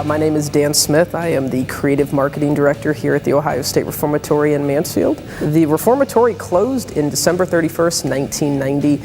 My name is Dan Smith. I am the Creative Marketing Director here at the Ohio State Reformatory in Mansfield. The Reformatory closed in December 31st, 1990.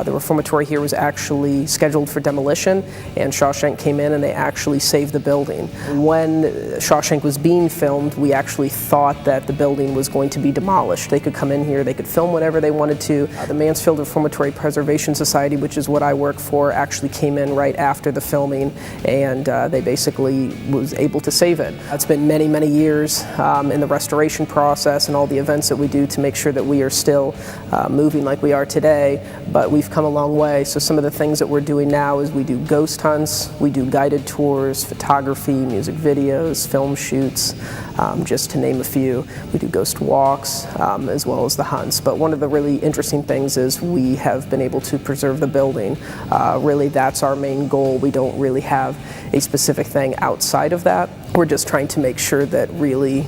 The Reformatory here was actually scheduled for demolition, and Shawshank came in and they actually saved the building. When Shawshank was being filmed, we actually thought that the building was going to be demolished. They could come in here, they could film whatever they wanted to. The Mansfield Reformatory Preservation Society, which is what I work for, actually came in right after the filming, and they basically was able to save it. It's been many, many years in the restoration process and all the events that we do to make sure that we are still moving like we are today, but we've come a long way. So some of the things that we're doing now is we do ghost hunts, we do guided tours, photography, music videos, film shoots, just to name a few. We do ghost walks as well as the hunts. But one of the really interesting things is we have been able to preserve the building. Really, that's our main goal. We don't really have a specific thing outside of that. We're just trying to make sure that really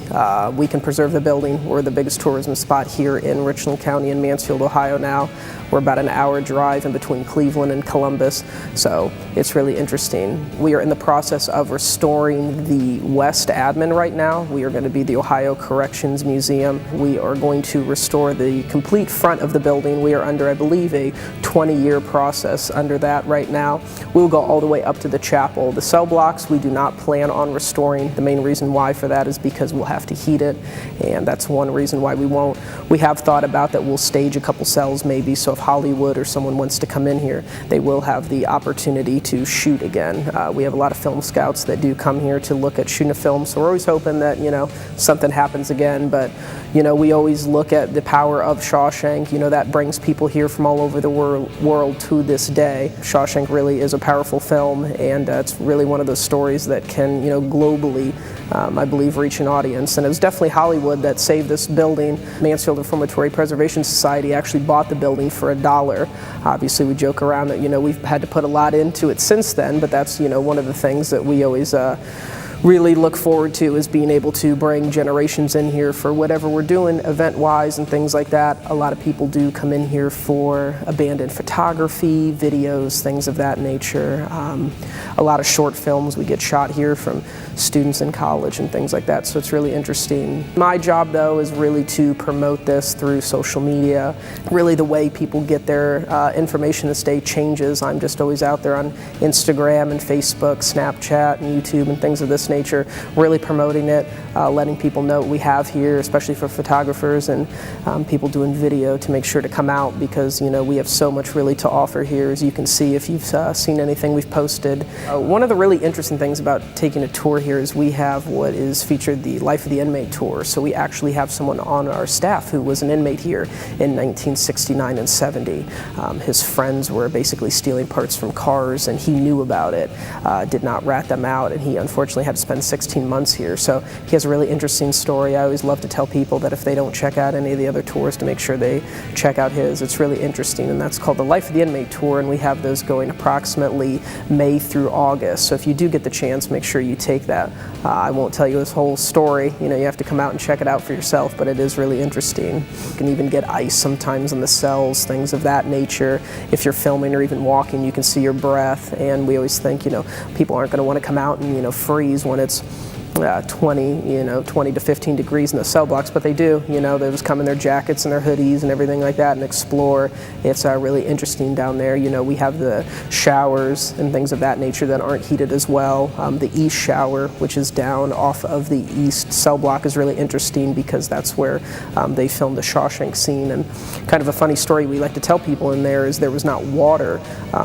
we can preserve the building. We're the biggest tourism spot here in Richland County in Mansfield, Ohio now. We're about an hour drive in between Cleveland and Columbus, so it's really interesting. We are in the process of restoring the West Admin right now. We are going to be the Ohio Corrections Museum. We are going to restore the complete front of the building. We are under, I believe, a 20-year process under that right now. We'll go all the way up to the chapel. The cell blocks we do not plan on restoring. The main reason why for that is because we'll have to heat it, and that's one reason why we won't. We have thought about that we'll stage a couple cells maybe, so if Hollywood or someone wants to come in here, they will have the opportunity to shoot again. We have a lot of film scouts that do come here to look at shooting a film, so we're always hoping that, you know, something happens again, but, you know, we always look at the power of Shawshank. You know, that brings people here from all over the world to this day. Shawshank really is a powerful film, and it's really one of those stories that can, you know, globally, I believe, reach an audience. And it was definitely Hollywood that saved this building. Mansfield Reformatory Preservation Society actually bought the building for $1. Obviously, we joke around that, you know, we've had to put a lot into it since then, but that's, you know, one of the things that we always really look forward to, is being able to bring generations in here for whatever we're doing event-wise and things like that. A lot of people do come in here for abandoned photography, videos, things of that nature. A lot of short films we get shot here from students in college and things like that, so it's really interesting. My job, though, is really to promote this through social media. Really, the way people get their information this day changes. I'm just always out there on Instagram and Facebook, Snapchat and YouTube and things of this nature, really promoting it, letting people know what we have here, especially for photographers and people doing video, to make sure to come out, because, you know, we have so much really to offer here, as you can see if you've seen anything we've posted. One of the really interesting things about taking a tour here is we have what is featured the Life of the Inmate Tour. So we actually have someone on our staff who was an inmate here in 1969 and 70. His friends were basically stealing parts from cars, and he knew about it, did not rat them out, and he unfortunately had to spend 16 months here. So he has a really interesting story. I always love to tell people that if they don't check out any of the other tours, to make sure they check out his. It's really interesting, and that's called the Life of the Inmate Tour, and we have those going approximately May through August. So if you do get the chance, make sure you take that. I won't tell you this whole story. You know, you have to come out and check it out for yourself, but it is really interesting. You can even get ice sometimes in the cells, things of that nature. If you're filming or even walking, you can see your breath, and we always think, you know, people aren't going to want to come out and, you know, freeze when it's 20 to 15 degrees in the cell blocks, but they do. You know, they just come in their jackets and their hoodies and everything like that and explore. It's really interesting down there. You know, we have the showers and things of that nature that aren't heated as well. The east shower, which is down off of the east cell block, is really interesting because that's where they filmed the Shawshank scene. And kind of a funny story we like to tell people in there is there was not water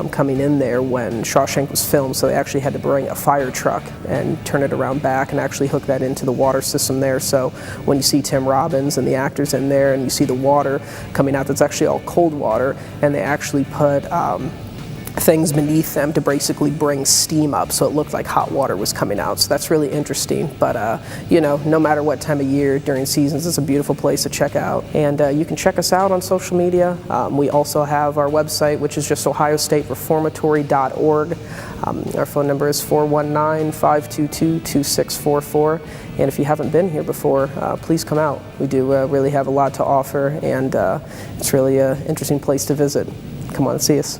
coming in there when Shawshank was filmed, so they actually had to bring a fire truck and turn it around back and actually hook that into the water system there. So when you see Tim Robbins and the actors in there and you see the water coming out, that's actually all cold water, and they actually put things beneath them to basically bring steam up, so it looked like hot water was coming out. So that's really interesting. But you know, no matter what time of year during seasons, it's a beautiful place to check out. And you can check us out on social media. We also have our website, which is just ohiostatereformatory.org. Our phone number is 419-522-2644. And if you haven't been here before, please come out. We do really have a lot to offer, and it's really an interesting place to visit. Come on and see us.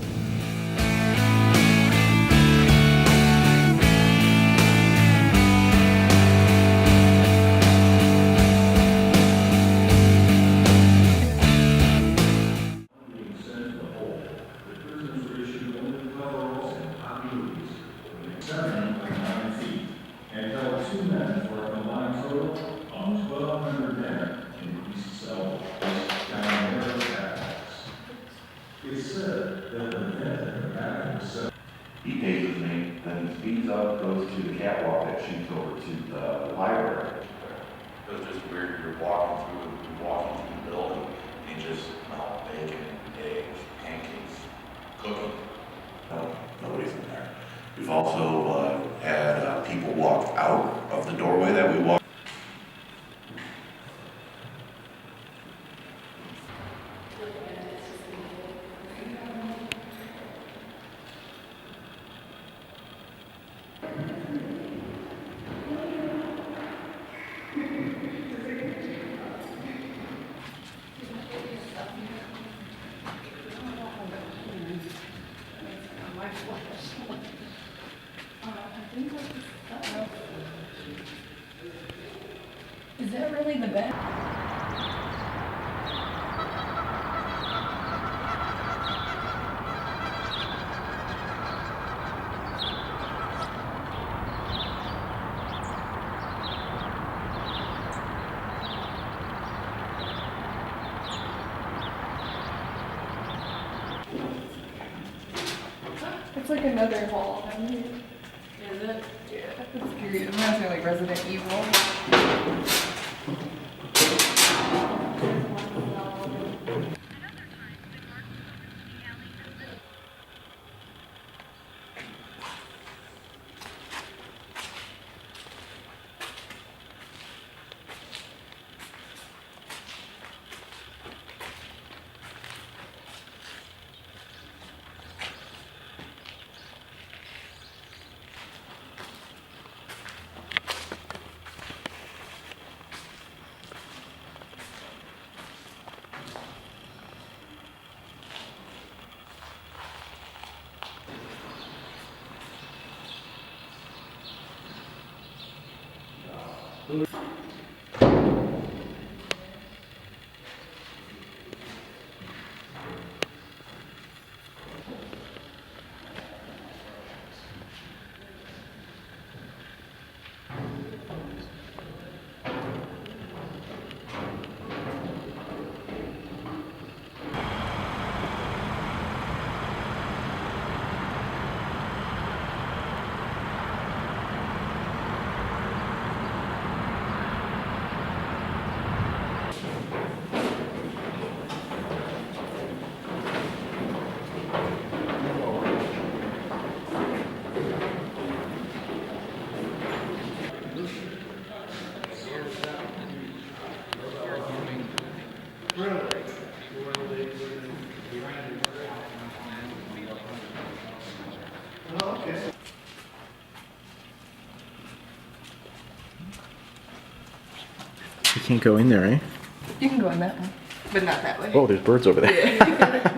catwalk that shoots over to the library. It was just weird. You're walking through the building, and you just smell bacon, eggs, pancakes, cooking. No, nobody's in there. We've also had people walk out of the doorway that we walked. Is that really the best? It's like another hall down here. Is it? Yeah. It's scary. It reminds me of like Resident Evil. You can't go in there, eh? You can go in that one, but not that way. Oh, there's birds over there. Yeah.